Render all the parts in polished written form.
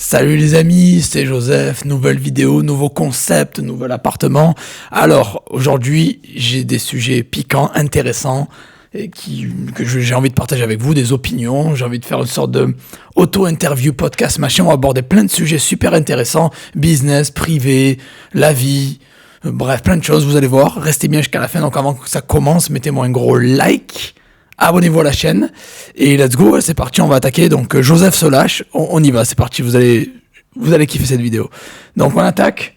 Salut les amis, c'est Joseph, nouvelle vidéo, nouveau concept, nouvel appartement. Alors, aujourd'hui, j'ai des sujets piquants, intéressants, j'ai envie de partager avec vous, des opinions, j'ai envie de faire une sorte de auto-interview, podcast, machin, on va aborder plein de sujets super intéressants, business, privé, la vie, bref, plein de choses, vous allez voir, restez bien jusqu'à la fin, donc avant que ça commence, mettez-moi un gros like, abonnez-vous à la chaîne, et let's go, c'est parti, on va attaquer, donc Joseph se lâche, on y va, c'est parti, vous allez kiffer cette vidéo. Donc on attaque,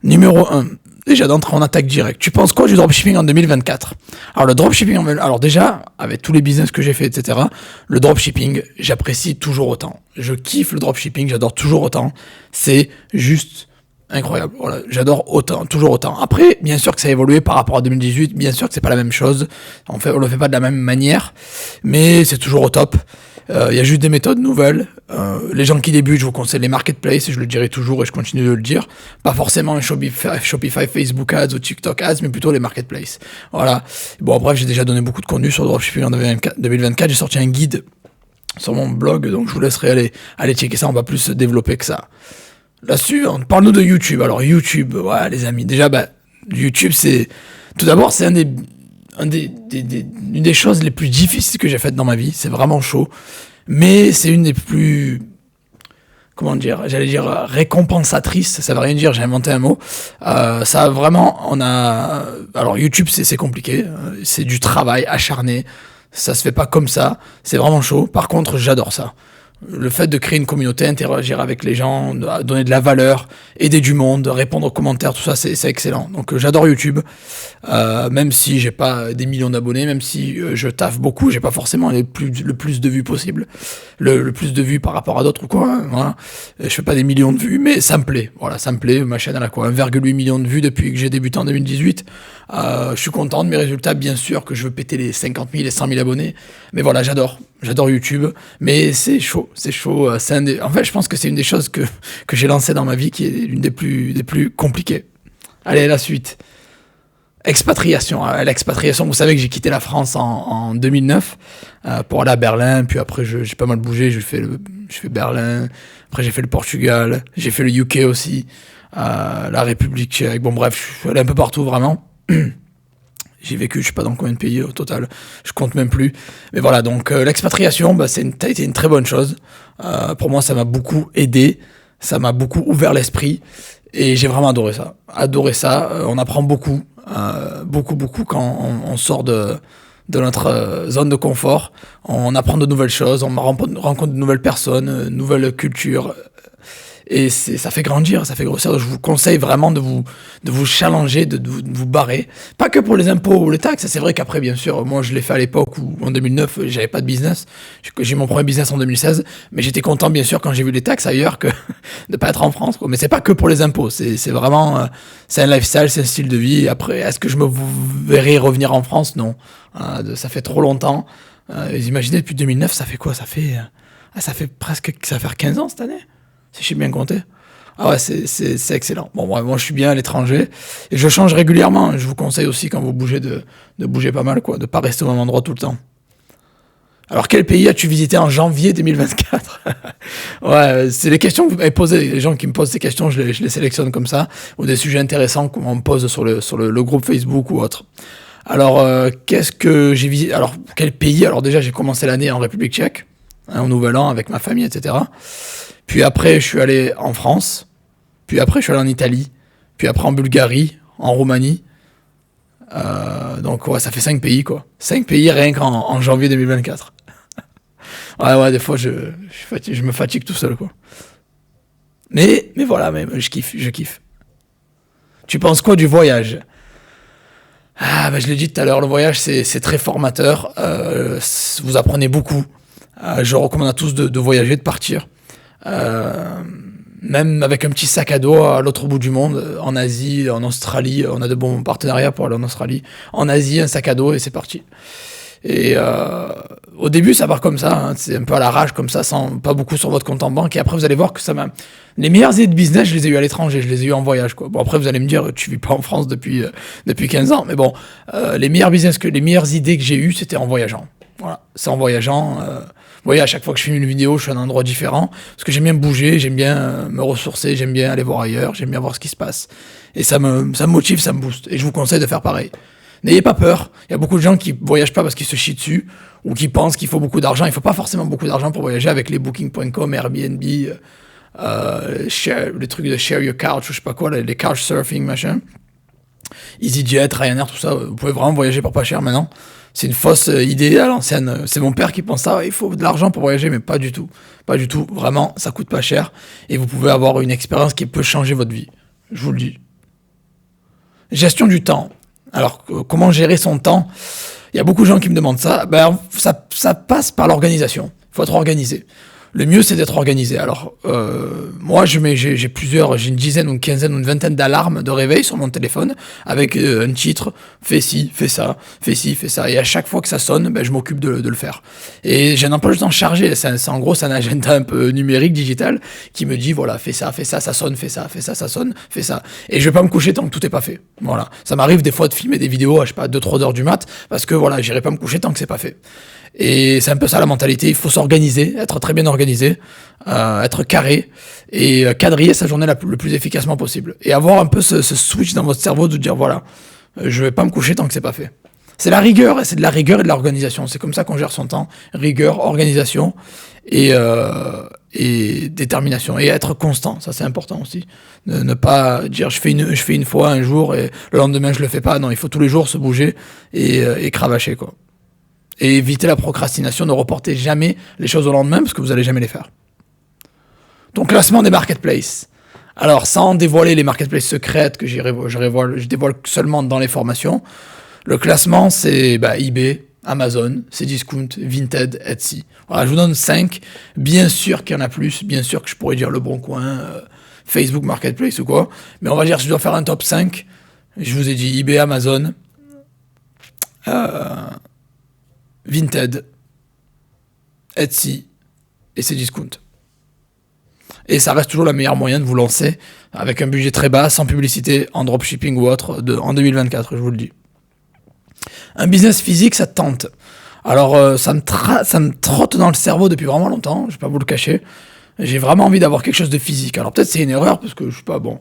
numéro 1, déjà d'entrée on attaque direct. Tu penses quoi du dropshipping en 2024 ? Alors le dropshipping, alors déjà, avec tous les business que j'ai fait, etc., le dropshipping, j'apprécie toujours autant. Je kiffe le dropshipping, j'adore toujours autant, c'est juste incroyable, voilà, j'adore autant, toujours autant. Après, bien sûr que ça a évolué par rapport à 2018, bien sûr que c'est pas la même chose, on le fait pas de la même manière, mais c'est toujours au top. Il y a juste des méthodes nouvelles. Les gens qui débutent, je vous conseille les marketplaces, et je le dirai toujours et je continue de le dire. Pas forcément un Shopify, Facebook Ads ou TikTok Ads, mais plutôt les marketplaces. Voilà. Bon, bref, j'ai déjà donné beaucoup de contenu sur le dropshipping en 2024. J'ai sorti un guide sur mon blog, donc je vous laisserai aller checker ça, on va plus se développer que ça. Là-dessus, parle-nous de YouTube. Alors YouTube, ouais les amis, déjà YouTube c'est... Tout d'abord c'est une des choses les plus difficiles que j'ai faites dans ma vie, c'est vraiment chaud, mais c'est une des plus... Comment dire, j'allais dire récompensatrice, ça veut rien dire, j'ai inventé un mot. Ça vraiment, alors YouTube c'est compliqué, c'est du travail acharné, ça se fait pas comme ça, c'est vraiment chaud, par contre j'adore ça. Le fait de créer une communauté, interagir avec les gens, donner de la valeur, aider du monde, répondre aux commentaires, tout ça, c'est excellent. Donc j'adore YouTube, même si j'ai pas des millions d'abonnés, même si je taffe beaucoup, j'ai pas forcément le plus de vues possible, le plus de vues par rapport à d'autres ou quoi. Hein, voilà. Je fais pas des millions de vues, mais ça me plaît. Voilà, ça me plaît. Ma chaîne elle a quoi, 1,8 million de vues depuis que j'ai débuté en 2018. Je suis content de mes résultats, bien sûr que je veux péter les 50 000 et 100 000 abonnés, mais voilà, j'adore YouTube, mais c'est chaud. En fait, je pense que c'est une des choses que j'ai lancées dans ma vie qui est l'une des plus compliquées. Allez, la suite. Expatriation. L'expatriation, vous savez que j'ai quitté la France en 2009 pour aller à Berlin, puis après j'ai pas mal bougé, j'ai fait Berlin, après j'ai fait le Portugal, j'ai fait le UK aussi, la République tchèque, bon bref, je suis allé un peu partout vraiment. J'ai vécu, je sais pas dans combien de pays au total, je compte même plus. Mais voilà, donc l'expatriation, ça a été une très bonne chose. Pour moi, ça m'a beaucoup aidé, ça m'a beaucoup ouvert l'esprit, et j'ai vraiment adoré ça. On apprend beaucoup quand on sort de notre zone de confort. On apprend de nouvelles choses, on rencontre de nouvelles personnes, nouvelles cultures. Et ça fait grandir, ça fait grossir. Je vous conseille vraiment de vous challenger, de vous barrer. Pas que pour les impôts ou les taxes. C'est vrai qu'après, bien sûr, moi je l'ai fait à l'époque où en 2009, j'avais pas de business. J'ai mon premier business en 2016. Mais j'étais content, bien sûr, quand j'ai vu les taxes ailleurs que de pas être en France, quoi. Mais c'est pas que pour les impôts. C'est vraiment, c'est un lifestyle, c'est un style de vie. Après, est-ce que je me verrai revenir en France ? Non. Ça fait trop longtemps. Imaginez, depuis 2009, ça fait quoi ? Ça fait presque, ça va faire 15 ans cette année ? Si j'ai bien compté. Ah ouais, c'est excellent. Bon, moi je suis bien à l'étranger et je change régulièrement. Je vous conseille aussi quand vous bougez de bouger pas mal, quoi, de pas rester au même endroit tout le temps. Alors quel pays as-tu visité en janvier 2024 ? Ouais, c'est les questions que vous m'avez posées. Les gens qui me posent ces questions, je les sélectionne comme ça, ou des sujets intéressants qu'on me pose sur le groupe Facebook ou autre. Alors qu'est-ce que j'ai visité ? Alors quel pays ? Alors déjà j'ai commencé l'année en République tchèque, au Nouvel An avec ma famille, etc. Puis après, je suis allé en France. Puis après, je suis allé en Italie. Puis après, en Bulgarie, en Roumanie. Donc, ouais, ça fait 5 pays, quoi. 5 pays rien qu'en janvier 2024. Ouais, des fois, je me fatigue tout seul, quoi. Mais voilà, je kiffe. Tu penses quoi du voyage ? Je l'ai dit tout à l'heure, le voyage, c'est très formateur. Vous apprenez beaucoup. Je recommande à tous de voyager, de partir. Même avec un petit sac à dos à l'autre bout du monde, en Asie, en Australie, on a de bons partenariats pour aller en Australie, en Asie, un sac à dos et c'est parti. Et au début ça part comme ça, hein, c'est un peu à l'arrache comme ça, sans pas beaucoup sur votre compte en banque, et après vous allez voir que les meilleures idées de business je les ai eues à l'étranger, je les ai eues en voyage, quoi. Bon, après vous allez me dire tu vis pas en France depuis 15 ans, mais bon, les meilleures idées que j'ai eues c'était en voyageant. Voilà, c'est en voyageant. Vous voyez, à chaque fois que je filme une vidéo, je suis à un endroit différent. Parce que j'aime bien bouger, j'aime bien me ressourcer, j'aime bien aller voir ailleurs, j'aime bien voir ce qui se passe. Et ça me motive, ça me booste. Et je vous conseille de faire pareil. N'ayez pas peur. Il y a beaucoup de gens qui voyagent pas parce qu'ils se chient dessus ou qui pensent qu'il faut beaucoup d'argent. Il faut pas forcément beaucoup d'argent pour voyager avec les booking.com, Airbnb, les trucs de share your couch ou je sais pas quoi, les couch surfing, machin. EasyJet, Ryanair, tout ça. Vous pouvez vraiment voyager pour pas cher maintenant. C'est une fausse idée à l'ancienne. C'est mon père qui pense ça. Il faut de l'argent pour voyager, mais pas du tout. Pas du tout. Vraiment, ça coûte pas cher. Et vous pouvez avoir une expérience qui peut changer votre vie. Je vous le dis. Gestion du temps. Alors, comment gérer son temps? Il y a beaucoup de gens qui me demandent ça. Ben, ça passe par l'organisation. Il faut être organisé. Le mieux, c'est d'être organisé. Alors, moi, j'ai une dizaine ou une quinzaine ou une vingtaine d'alarmes de réveil sur mon téléphone avec un titre, fais ci, fais ça, fais ci, fais ça. Et à chaque fois que ça sonne, ben, je m'occupe de le faire. Et j'ai un emploi du temps chargé. En gros, c'est un agenda un peu numérique, digital, qui me dit, voilà, fais ça, ça sonne, fais ça, ça sonne, fais ça. Et je vais pas me coucher tant que tout est pas fait. Voilà. Ça m'arrive des fois de filmer des vidéos à, je sais pas, 2-3 heures du mat, parce que voilà, j'irai pas me coucher tant que c'est pas fait. Et c'est un peu ça la mentalité, il faut s'organiser, être très bien organisé, être carré et quadriller sa journée le plus efficacement possible. Et avoir un peu ce switch dans votre cerveau de dire voilà, je vais pas me coucher tant que c'est pas fait. C'est la rigueur, et c'est de la rigueur et de l'organisation. C'est comme ça qu'on gère son temps. Rigueur, organisation et détermination. Et être constant, ça c'est important aussi. Ne pas dire je fais une fois un jour et le lendemain je le fais pas. Non, il faut tous les jours se bouger et cravacher quoi. Et éviter la procrastination, ne reportez jamais les choses au lendemain parce que vous n'allez jamais les faire. Donc, classement des marketplaces. Alors, sans dévoiler les marketplaces secrètes que je dévoile seulement dans les formations, le classement, c'est eBay, Amazon, Cdiscount, Vinted, Etsy. Voilà, je vous donne 5. Bien sûr qu'il y en a plus. Bien sûr que je pourrais dire Le Bon Coin, Facebook Marketplace ou quoi. Mais on va dire que je dois faire un top 5. Je vous ai dit eBay, Amazon, Vinted, Etsy et Cdiscount. Et ça reste toujours le meilleur moyen de vous lancer avec un budget très bas, sans publicité, en dropshipping ou autre, en 2024, je vous le dis. Un business physique, ça te tente. Alors, ça me trotte dans le cerveau depuis vraiment longtemps, je vais pas vous le cacher. J'ai vraiment envie d'avoir quelque chose de physique. Alors peut-être c'est une erreur parce que je suis pas bon,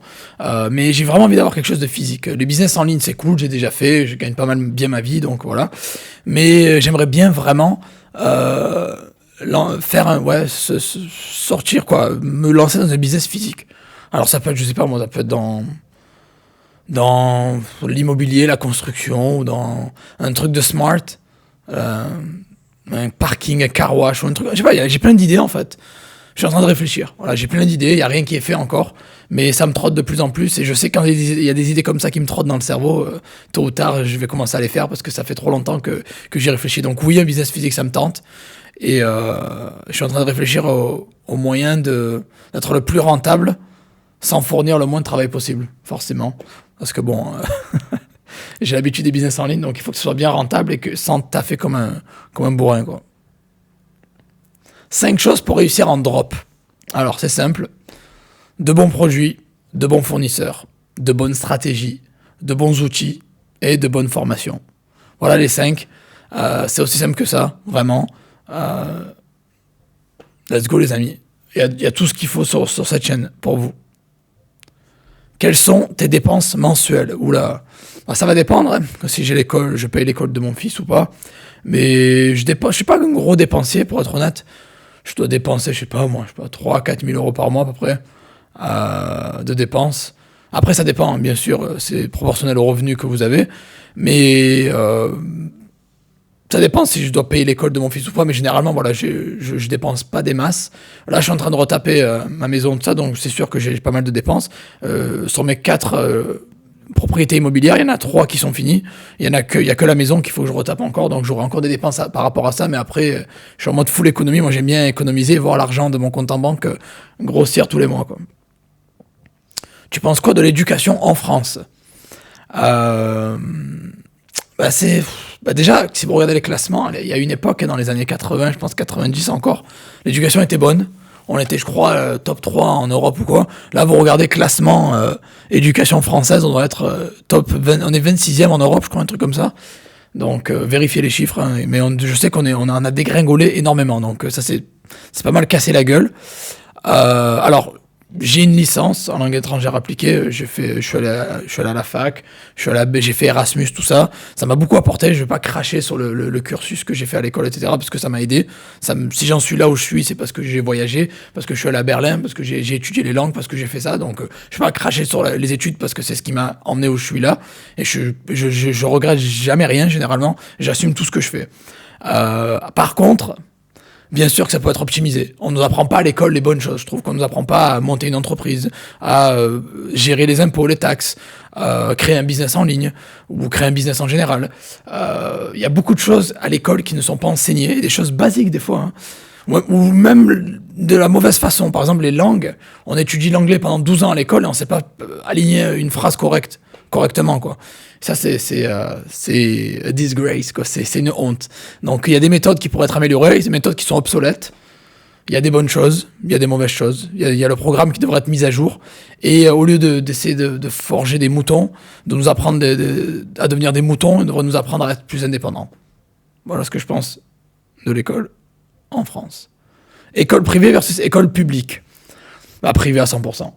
mais j'ai vraiment envie d'avoir quelque chose de physique. Les business en ligne c'est cool, j'ai déjà fait, je gagne pas mal bien ma vie, donc voilà. Mais j'aimerais bien vraiment sortir quoi, me lancer dans un business physique. Alors ça peut être, je sais pas moi, ça peut être dans l'immobilier, la construction, ou dans un truc de smart, un parking, un car wash ou un truc. Je sais pas, j'ai plein d'idées en fait. Je suis en train de réfléchir. Voilà, j'ai plein d'idées, il n'y a rien qui est fait encore, mais ça me trotte de plus en plus et je sais quand il y a des idées comme ça qui me trottent dans le cerveau, tôt ou tard, je vais commencer à les faire parce que ça fait trop longtemps que j'y réfléchis. Donc oui, un business physique, ça me tente et je suis en train de réfléchir aux moyens d'être le plus rentable sans fournir le moins de travail possible, forcément. Parce que bon, j'ai l'habitude des business en ligne, donc il faut que ce soit bien rentable et que sans taffer comme un bourrin, quoi. 5 choses pour réussir en drop. Alors, c'est simple. De bons produits, de bons fournisseurs, de bonnes stratégies, de bons outils et de bonnes formations. Voilà les 5. C'est aussi simple que ça, vraiment. Let's go, les amis. Il y a tout ce qu'il faut sur cette chaîne pour vous. Quelles sont tes dépenses mensuelles? Oula, ça va dépendre. Hein. Si j'ai l'école, je paye l'école de mon fils ou pas. Mais je suis pas un gros dépensier, pour être honnête. Je dois dépenser, je sais pas, 3-4 000 euros par mois à peu près de dépenses. Après, ça dépend, bien sûr, c'est proportionnel au revenu que vous avez. Mais ça dépend si je dois payer l'école de mon fils ou pas. Mais généralement, voilà, je dépense pas des masses. Là, je suis en train de retaper ma maison, tout ça, donc c'est sûr que j'ai pas mal de dépenses. Sur mes 4 propriétés immobilières, il y en a 3 qui sont finies. Il y a que la maison qu'il faut que je retape encore, donc j'aurai encore des dépenses par rapport à ça. Mais après, je suis en mode full économie. Moi, j'aime bien économiser, voir l'argent de mon compte en banque grossir tous les mois, quoi. Tu penses quoi de l'éducation en France? Déjà, si vous regardez les classements, il y a une époque, dans les années 80, je pense 90 encore, l'éducation était bonne. On était, je crois, top 3 en Europe ou quoi. Là, vous regardez classement éducation française, on doit être top 20, on est 26e en Europe, je crois, un truc comme ça. Donc vérifiez les chiffres, hein, mais je sais on en a dégringolé énormément, donc ça c'est pas mal cassé la gueule. Alors j'ai une licence en langue étrangère appliquée, je suis allé à la fac, j'ai fait Erasmus, tout ça. Ça m'a beaucoup apporté, je vais pas cracher sur le cursus que j'ai fait à l'école, etc., parce que ça m'a aidé. Si j'en suis là où je suis, c'est parce que j'ai voyagé, parce que je suis allé à Berlin, parce que j'ai étudié les langues, parce que j'ai fait ça. Donc je vais pas cracher sur les études parce que c'est ce qui m'a emmené où je suis là. Et je regrette jamais rien, généralement. J'assume tout ce que je fais. Par contre, bien sûr que ça peut être optimisé. On ne nous apprend pas à l'école les bonnes choses. Je trouve qu'on ne nous apprend pas à monter une entreprise, à gérer les impôts, les taxes, créer un business en ligne ou créer un business en général. Il y a beaucoup de choses à l'école qui ne sont pas enseignées, des choses basiques des fois, hein. Ou même de la mauvaise façon. Par exemple, les langues. On étudie l'anglais pendant 12 ans à l'école et on ne sait pas aligner une phrase correctement, quoi. Ça, c'est a disgrace, quoi. C'est une honte. Donc, il y a des méthodes qui pourraient être améliorées, des méthodes qui sont obsolètes. Il y a des bonnes choses, il y a des mauvaises choses. Il y a le programme qui devrait être mis à jour. Et au lieu d'essayer de forger des moutons, de nous apprendre à devenir des moutons, on devrait nous apprendre à être plus indépendants. Voilà ce que je pense de l'école en France. École privée versus école publique. Bah, privée à 100%.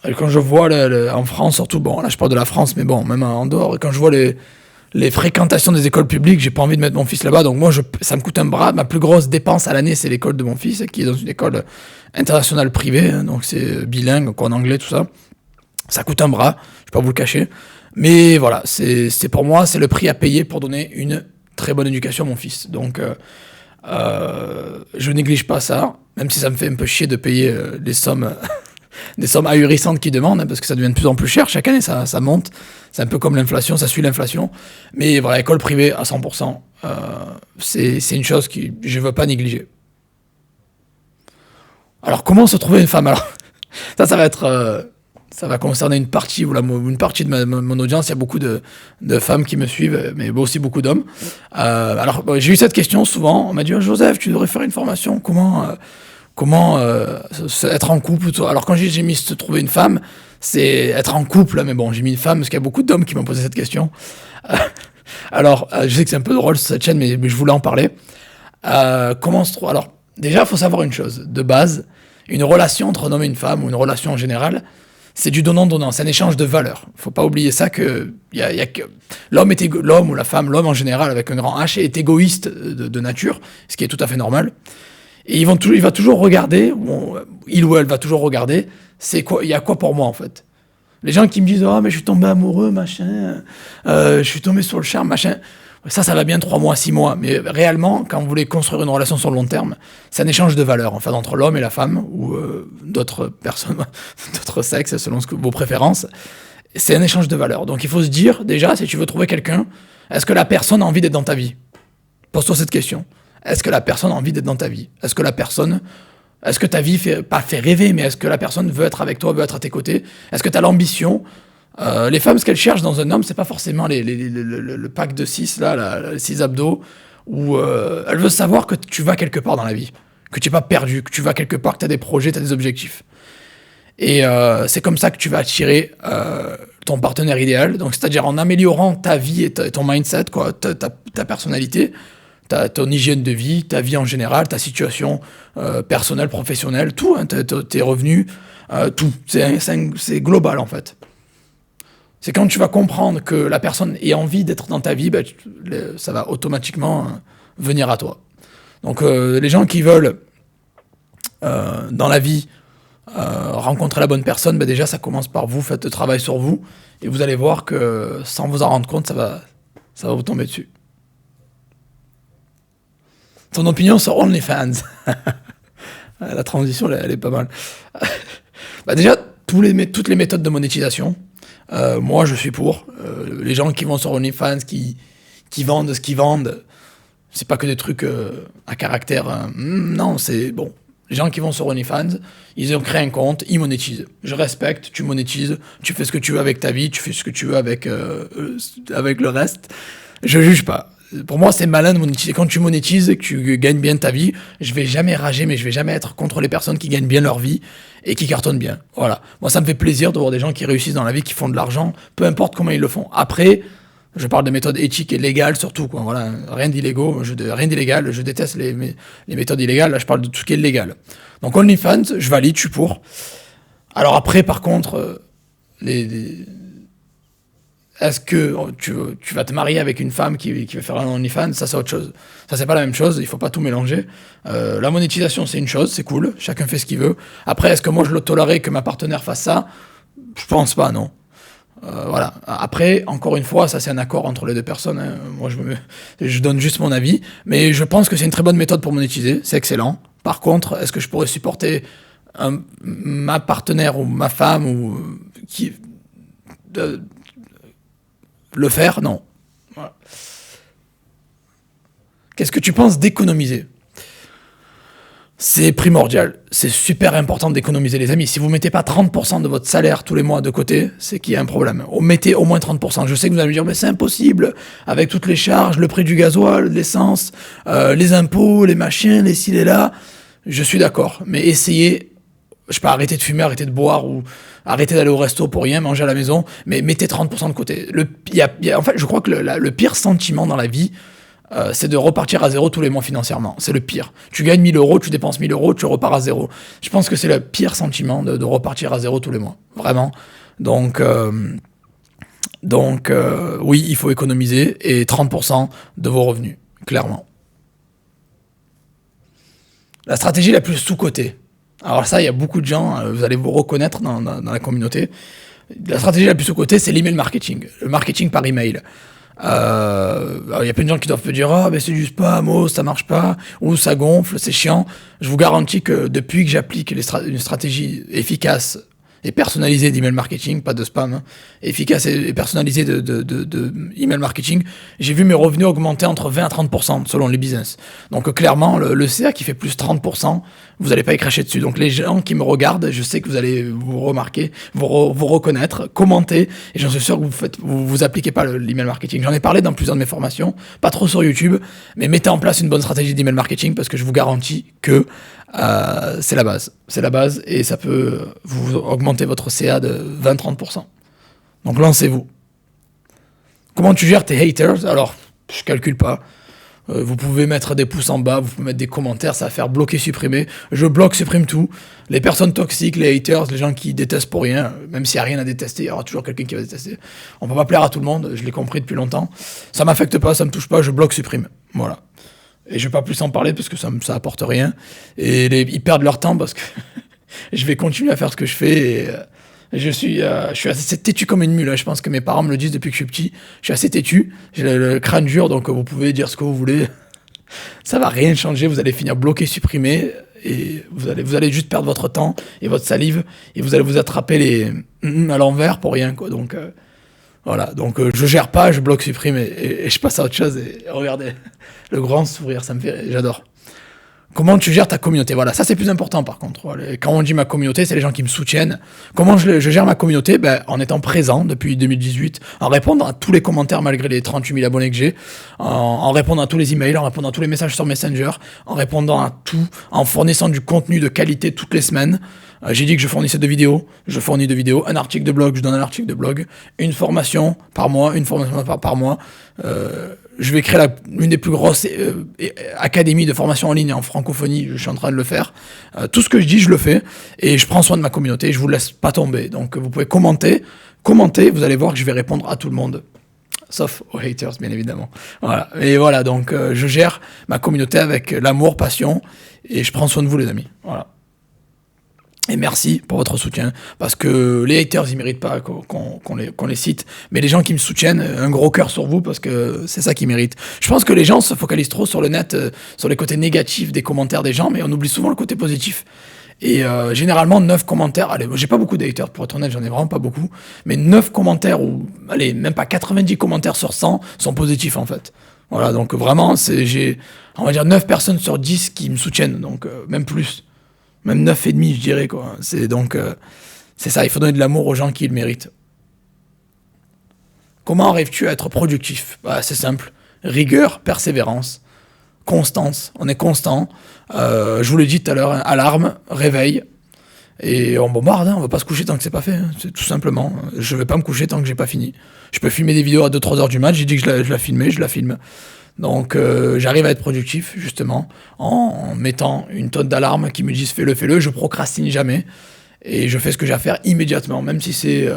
Et quand je vois en France, surtout, bon, là je parle de la France, mais bon, même en dehors, quand je vois les fréquentations des écoles publiques, j'ai pas envie de mettre mon fils là-bas, donc moi, ça me coûte un bras. Ma plus grosse dépense à l'année, c'est l'école de mon fils, qui est dans une école internationale privée, hein, donc c'est bilingue, en anglais, tout ça. Ça coûte un bras, je vais pas vous le cacher. Mais voilà, c'est pour moi, c'est le prix à payer pour donner une très bonne éducation à mon fils. Donc, je néglige pas ça, même si ça me fait un peu chier de payer des sommes ahurissantes qu'ils demandent, hein, parce que ça devient de plus en plus cher. Chaque année, ça monte. C'est un peu comme l'inflation, ça suit l'inflation. Mais voilà, école privée à 100%, c'est une chose que je ne veux pas négliger. Alors, comment se trouver une femme? Alors, ça va être... ça va concerner une partie de mon audience. Il y a beaucoup de femmes qui me suivent, mais aussi beaucoup d'hommes. Alors, j'ai eu cette question souvent. On m'a dit, oh, Joseph, tu devrais faire une formation. Comment être en couple. Alors, quand j'ai mis se trouver une femme, c'est être en couple. Mais bon, j'ai mis une femme parce qu'il y a beaucoup d'hommes qui m'ont posé cette question. Alors, je sais que c'est un peu drôle sur cette chaîne, mais je voulais en parler. Comment se trouve... Alors, déjà, il faut savoir une chose. De base, une relation entre un homme et une femme, ou une relation en général, c'est du donnant-donnant, c'est un échange de valeurs. Faut pas oublier ça, que l'homme ou la femme, l'homme en général avec un grand H, est égoïste de nature, ce qui est tout à fait normal. Et il va toujours regarder, il ou elle va toujours regarder, il y a quoi pour moi en fait. Les gens qui me disent, oh mais je suis tombé amoureux, machin, je suis tombé sur le charme, machin. Ça va bien 3 mois, 6 mois. Mais réellement, quand vous voulez construire une relation sur le long terme, c'est un échange de valeurs, en fait, entre l'homme et la femme, ou d'autres personnes, d'autres sexes, selon vos préférences. C'est un échange de valeurs. Donc il faut se dire, déjà, si tu veux trouver quelqu'un, est-ce que la personne a envie d'être dans ta vie? Pose-toi cette question. Est-ce que la personne a envie d'être dans ta vie? Est-ce que ta vie fait rêver, mais est-ce que la personne veut être avec toi, veut être à tes côtés? Est-ce que tu as l'ambition? Les femmes, ce qu'elles cherchent dans un homme, c'est pas forcément le pack de 6, là, les 6 abdos, où elles veulent savoir que tu vas quelque part dans la vie, que tu n'es pas perdu, que tu vas quelque part, que tu as des projets, tu as des objectifs. Et c'est comme ça que tu vas attirer ton partenaire idéal, donc c'est-à-dire en améliorant ta vie et ton mindset, quoi, ta personnalité, ton hygiène de vie, ta vie en général, ta situation personnelle, professionnelle, tout, hein, tes revenus, tout. C'est global, en fait. C'est quand tu vas comprendre que la personne ait envie d'être dans ta vie, ça va automatiquement venir à toi. Donc les gens qui veulent dans la vie rencontrer la bonne personne, déjà ça commence par vous, faites le travail sur vous, et vous allez voir que sans vous en rendre compte, ça va vous tomber dessus. Ton opinion sur OnlyFans? La transition, elle est pas mal. Déjà, toutes les méthodes de monétisation, moi je suis pour. Les gens qui vont sur OnlyFans, qui vendent ce qu'ils vendent, c'est pas que des trucs à caractère... non, c'est bon. Les gens qui vont sur OnlyFans, ils ont créé un compte, ils monétisent. Je respecte, tu monétises, tu fais ce que tu veux avec ta vie, tu fais ce que tu veux avec le reste. Je juge pas. Pour moi, c'est malin de monétiser. Quand tu monétises et que tu gagnes bien ta vie, je vais jamais rager, mais je vais jamais être contre les personnes qui gagnent bien leur vie et qui cartonnent bien. Voilà. Moi, ça me fait plaisir de voir des gens qui réussissent dans la vie, qui font de l'argent, peu importe comment ils le font. Après, Je parle de méthodes éthiques et légales surtout, quoi. Voilà, rien d'illégal. Je déteste les méthodes illégales. Là, je parle de tout ce qui est légal. Donc OnlyFans, je valide, je suis pour. Alors après, par contre, est-ce que tu vas te marier avec une femme qui va faire un OnlyFans? Ça, c'est autre chose. Ça, c'est pas la même chose. Il faut pas tout mélanger. La monétisation, c'est une chose, c'est cool. Chacun fait ce qu'il veut. Après, est-ce que moi, je le tolérerais que ma partenaire fasse ça? Je pense pas, non. Voilà. Après, encore une fois, ça c'est un accord entre les deux personnes, hein. Moi, je donne juste mon avis, mais je pense que c'est une très bonne méthode pour monétiser. C'est excellent. Par contre, est-ce que je pourrais supporter ma partenaire ou ma femme de le faire? Non. Voilà. Qu'est-ce que tu penses d'économiser? C'est primordial, c'est super important d'économiser, les amis. Si vous mettez pas 30% de votre salaire tous les mois de côté, c'est qu'il y a un problème. Mettez au moins 30%. Je sais que vous allez me dire, mais c'est impossible, avec toutes les charges, le prix du gasoil, l'essence, les impôts, les machins, les ci, les là. Je suis d'accord, mais essayez, je sais pas, arrêtez de fumer, arrêtez de boire, ou arrêtez d'aller au resto pour rien, manger à la maison, mais mettez 30% de côté. En fait, je crois que le pire sentiment dans la vie, c'est de repartir à zéro tous les mois financièrement. C'est le pire. Tu gagnes 1000 euros, tu dépenses 1000 euros, tu repars à zéro. Je pense que c'est le pire sentiment de repartir à zéro tous les mois. Vraiment. Donc, oui, il faut économiser et 30% de vos revenus, clairement. La stratégie la plus sous-cotée. Alors ça, il y a beaucoup de gens, vous allez vous reconnaître dans la communauté. La stratégie la plus sous-cotée, c'est l'email marketing. Le marketing par email. Il y a plein de gens qui doivent me dire mais c'est du spam, ça marche pas, ou ça gonfle, c'est chiant. Je vous garantis que depuis que j'applique une stratégie efficace et personnalisée d'email marketing, pas de spam, hein, efficace et personnalisée de email marketing, j'ai vu mes revenus augmenter entre 20 à 30% selon les business. Donc clairement, le CA qui fait plus 30%, vous n'allez pas y cracher dessus. Donc les gens qui me regardent, je sais que vous allez vous remarquer, vous reconnaître, commenter, et j'en suis sûr que vous appliquez pas l'email marketing. J'en ai parlé dans plusieurs de mes formations, pas trop sur YouTube, mais mettez en place une bonne stratégie d'email marketing parce que je vous garantis que c'est la base. C'est la base et ça peut vous augmenter votre CA de 20-30%. Donc lancez-vous. Comment tu gères tes haters? Alors, je calcule pas. Vous pouvez mettre des pouces en bas, vous pouvez mettre des commentaires, ça va faire bloquer, supprimer. Je bloque, supprime tout. Les personnes toxiques, les haters, les gens qui détestent pour rien, même s'il n'y a rien à détester, il y aura toujours quelqu'un qui va détester. On peut pas plaire à tout le monde, je l'ai compris depuis longtemps. Ça m'affecte pas, ça me touche pas, je bloque, supprime. Voilà. Et je vais pas plus en parler parce que ça apporte rien. Et ils perdent leur temps parce que je vais continuer à faire ce que je fais. Et, je suis assez têtu comme une mule. Je pense que mes parents me le disent depuis que je suis petit. Je suis assez têtu. J'ai le crâne dur, donc vous pouvez dire ce que vous voulez. Ça va rien changer. Vous allez finir bloqué, supprimé. Et vous allez juste perdre votre temps et votre salive. Et vous allez vous attraper les à l'envers pour rien, quoi. Donc, voilà. Donc, je gère pas, je bloque, supprime et je passe à autre chose. Et regardez, le grand sourire, ça me fait, j'adore. Comment tu gères ta communauté? Voilà, ça c'est plus important par contre. Quand on dit ma communauté, c'est les gens qui me soutiennent. Comment je gère ma communauté? En étant présent depuis 2018, en répondant à tous les commentaires malgré les 38 000 abonnés que j'ai, en répondant à tous les emails, en répondant à tous les messages sur Messenger, en répondant à tout, en fournissant du contenu de qualité toutes les semaines. J'ai dit que je fournissais 2 vidéos, je fournis 2 vidéos, un article de blog, je donne un article de blog, une formation par mois, par mois. Je vais créer l'une des plus grosses académies de formation en ligne en francophonie, je suis en train de le faire. Tout ce que je dis, je le fais, et je prends soin de ma communauté, je vous laisse pas tomber. Donc vous pouvez commenter, vous allez voir que je vais répondre à tout le monde. Sauf aux haters, bien évidemment. Voilà. Et voilà, donc je gère ma communauté avec l'amour, passion, et je prends soin de vous, les amis. Voilà. Et merci pour votre soutien, parce que les haters, ils méritent pas qu'on les cite, mais les gens qui me soutiennent, un gros cœur sur vous, parce que c'est ça qu'ils méritent. Je pense que les gens se focalisent trop sur le net, sur les côtés négatifs des commentaires des gens, mais on oublie souvent le côté positif. Et généralement, 9 commentaires, allez, j'ai pas beaucoup de haters, pour être honnête, j'en ai vraiment pas beaucoup, mais 9 commentaires, ou allez, même pas 90 commentaires sur 100 sont positifs, en fait. Voilà, donc vraiment, j'ai, on va dire 9 personnes sur 10 qui me soutiennent, donc même plus. Même 9,5, je dirais, quoi. C'est ça, il faut donner de l'amour aux gens qui le méritent. Comment arrives-tu à être productif? C'est simple. Rigueur, persévérance, constance. On est constant. Je vous l'ai dit tout à l'heure, alarme, réveil. Et on bombarde, hein, on va pas se coucher tant que c'est pas fait, hein, c'est tout simplement. Je vais pas me coucher tant que j'ai pas fini. Je peux filmer des vidéos à 2-3 heures du match, j'ai dit que je la filmais, je la filme. Donc j'arrive à être productif, justement, en mettant une tonne d'alarmes qui me disent fais-le, je procrastine jamais. Et je fais ce que j'ai à faire immédiatement, même si c'est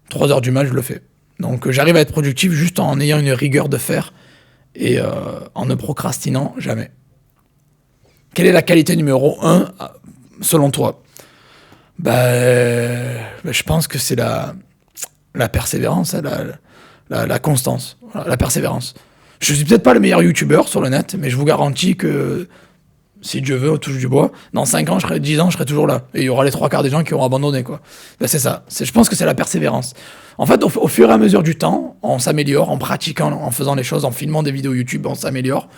3 heures du match, je le fais. Donc j'arrive à être productif juste en ayant une rigueur de fer et en ne procrastinant jamais. Quelle est la qualité numéro 1 selon toi? Je pense que c'est la persévérance, hein, la constance, voilà, la persévérance. Je suis peut-être pas le meilleur youtubeur sur le net, mais je vous garantis que si Dieu veut, on touche du bois, dans 5 ans, 10 ans, je serai toujours là. Et il y aura les 3 quarts des gens qui auront abandonné, quoi. C'est ça. Je pense que c'est la persévérance. En fait, au fur et à mesure du temps, on s'améliore, en pratiquant, en faisant les choses, en filmant des vidéos YouTube, on s'améliore.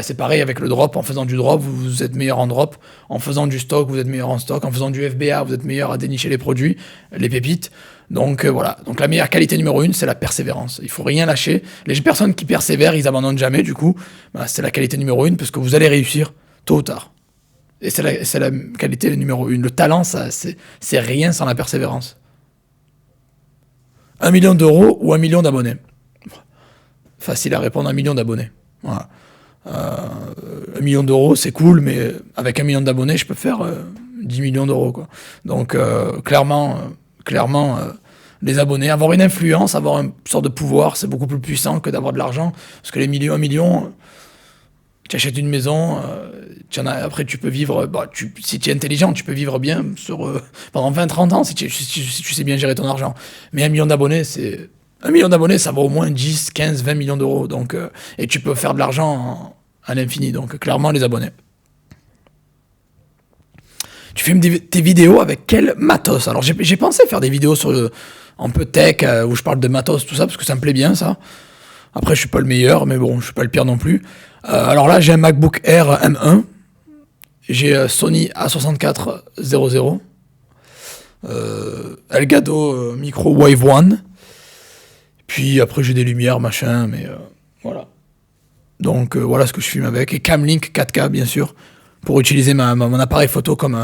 C'est pareil avec le drop. En faisant du drop, vous êtes meilleur en drop. En faisant du stock, vous êtes meilleur en stock. En faisant du FBA, vous êtes meilleur à dénicher les produits, les pépites. Donc voilà. Donc la meilleure qualité numéro 1, c'est la persévérance. Il faut rien lâcher. Les personnes qui persévèrent, ils abandonnent jamais, du coup. C'est la qualité numéro 1 parce que vous allez réussir tôt ou tard. Et c'est la qualité numéro 1. Le talent, c'est rien sans la persévérance. 1 million d'euros ou 1 million d'abonnés? Facile à répondre, 1 million d'abonnés. Voilà. 1 million d'euros, c'est cool, mais avec 1 million d'abonnés, je peux faire 10 millions d'euros, quoi. Donc, clairement, les abonnés, avoir une influence, avoir une sorte de pouvoir, c'est beaucoup plus puissant que d'avoir de l'argent. Parce que les millions, 1 million, tu achètes une maison, après tu peux vivre, si tu es intelligent, tu peux vivre bien pendant 20-30 ans si tu sais bien gérer ton argent. Mais 1 million d'abonnés, 1 million d'abonnés, ça vaut au moins 10, 15, 20 millions d'euros. Donc, et tu peux faire de l'argent à l'infini. Donc clairement, les abonnés. Tu filmes tes vidéos avec quel matos? Alors j'ai pensé faire des vidéos sur un peu tech, où je parle de matos, tout ça, parce que ça me plaît bien, ça. Après, je suis pas le meilleur, mais bon, je suis pas le pire non plus. Alors là, j'ai un MacBook Air M1. J'ai Sony A6400. Elgato Micro Wave One. Puis après, j'ai des lumières, machin, mais voilà. Donc voilà ce que je filme avec. Et Camlink 4K, bien sûr, pour utiliser mon appareil photo comme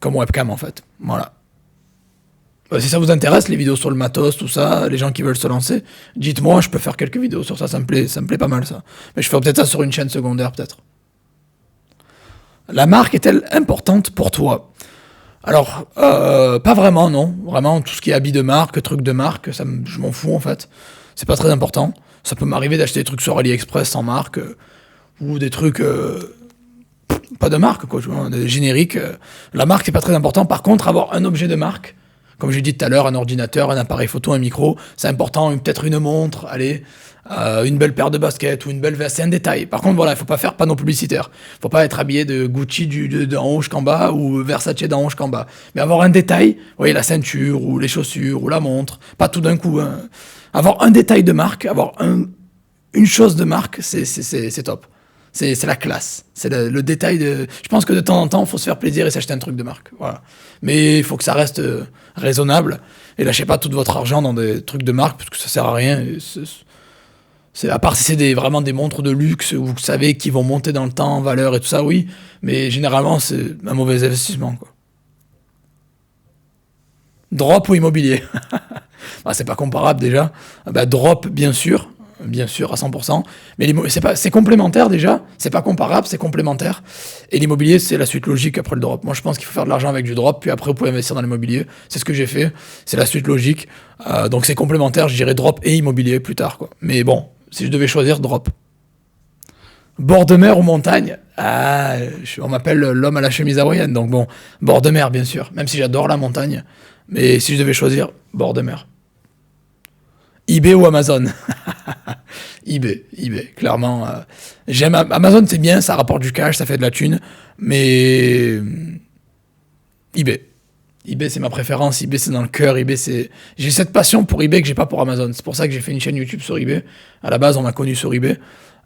webcam, en fait. Voilà. Si ça vous intéresse, les vidéos sur le matos, tout ça, les gens qui veulent se lancer, dites-moi, je peux faire quelques vidéos sur ça, ça me plaît pas mal, ça. Mais je ferai peut-être ça sur une chaîne secondaire, peut-être. La marque est-elle importante pour toi? Alors, pas vraiment, non. Vraiment, tout ce qui est habits de marque, trucs de marque, je m'en fous, en fait. C'est pas très important. Ça peut m'arriver d'acheter des trucs sur AliExpress sans marque, ou des trucs... pas de marque, quoi, des génériques. La marque, c'est pas très important. Par contre, avoir un objet de marque, comme j'ai dit tout à l'heure, un ordinateur, un appareil photo, un micro, c'est important. Peut-être une montre, allez, une belle paire de baskets ou une belle veste, c'est un détail. Par contre, voilà, il faut pas faire panneau publicitaire. Faut pas être habillé de Gucci d'en haut jusqu'en bas ou Versace d'en haut jusqu'en bas. Mais avoir un détail, vous voyez, la ceinture ou les chaussures ou la montre, pas tout d'un coup. Hein. Avoir un détail de marque, avoir une chose de marque, c'est top. C'est la classe. C'est le détail de... Je pense que de temps en temps, il faut se faire plaisir et s'acheter un truc de marque. Voilà. Mais il faut que ça reste raisonnable. Et lâchez pas tout votre argent dans des trucs de marque, parce que ça sert à rien. À part si c'est vraiment des montres de luxe, où vous savez qu'ils vont monter dans le temps en valeur et tout ça, oui. Mais généralement, c'est un mauvais investissement, quoi. Drop ou immobilier? C'est pas comparable déjà. Drop, bien sûr à 100%, mais c'est complémentaire déjà, c'est pas comparable, c'est complémentaire, et l'immobilier c'est la suite logique après le drop. Moi je pense qu'il faut faire de l'argent avec du drop, puis après vous pouvez investir dans l'immobilier, c'est ce que j'ai fait, c'est la suite logique, donc c'est complémentaire, je dirais drop et immobilier plus tard, quoi. Mais bon, si je devais choisir, drop. Bord de mer ou montagne? On m'appelle l'homme à la chemise hawaïenne, donc bon, bord de mer bien sûr, même si j'adore la montagne, mais si je devais choisir, bord de mer. eBay ou Amazon? eBay, clairement. J'aime Amazon, c'est bien, ça rapporte du cash, ça fait de la thune, mais eBay, c'est ma préférence. eBay, c'est dans le cœur. J'ai cette passion pour eBay que j'ai pas pour Amazon. C'est pour ça que j'ai fait une chaîne YouTube sur eBay. À la base, on m'a connu sur eBay,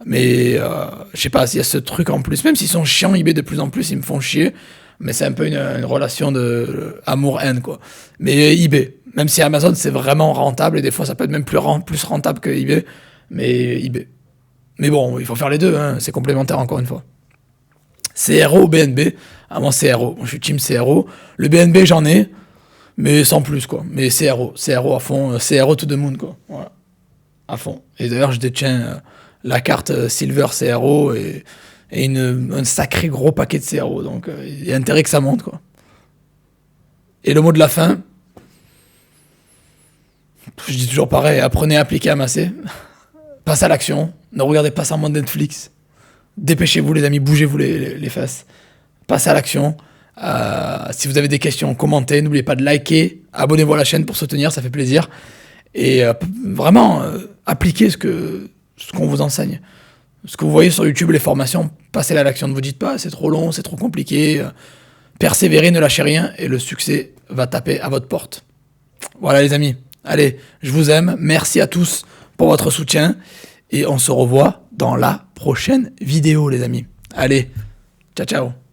mais je sais pas s'il y a ce truc en plus. Même s'ils sont chiants, eBay de plus en plus, ils me font chier. Mais c'est un peu une relation de amour-haine, quoi. Mais eBay, même si Amazon c'est vraiment rentable, et des fois ça peut être même plus rentable que eBay, mais eBay. Mais bon, il faut faire les deux, hein, c'est complémentaire encore une fois. CRO ou BNB? moi CRO. Moi, je suis team CRO. Le BNB, j'en ai, mais sans plus, quoi. Mais CRO à fond, CRO to the moon, quoi. Voilà, à fond. Et d'ailleurs, je détiens la carte Silver CRO et un sacré gros paquet de CRO. Donc, il y a intérêt que ça monte, quoi. Et le mot de la fin, je dis toujours pareil, apprenez à appliquer, à masser. Passez à l'action. Ne regardez pas seulement Netflix. Dépêchez-vous, les amis, bougez-vous les fesses. Passez à l'action. Si vous avez des questions, commentez. N'oubliez pas de liker. Abonnez-vous à la chaîne pour soutenir, ça fait plaisir. Et vraiment, appliquez ce qu'on vous enseigne. Ce que vous voyez sur YouTube, les formations, passez à l'action. Ne vous dites pas, c'est trop long, c'est trop compliqué. Persévérez, ne lâchez rien et le succès va taper à votre porte. Voilà les amis. Allez, je vous aime. Merci à tous pour votre soutien. Et on se revoit dans la prochaine vidéo, les amis. Allez, ciao, ciao.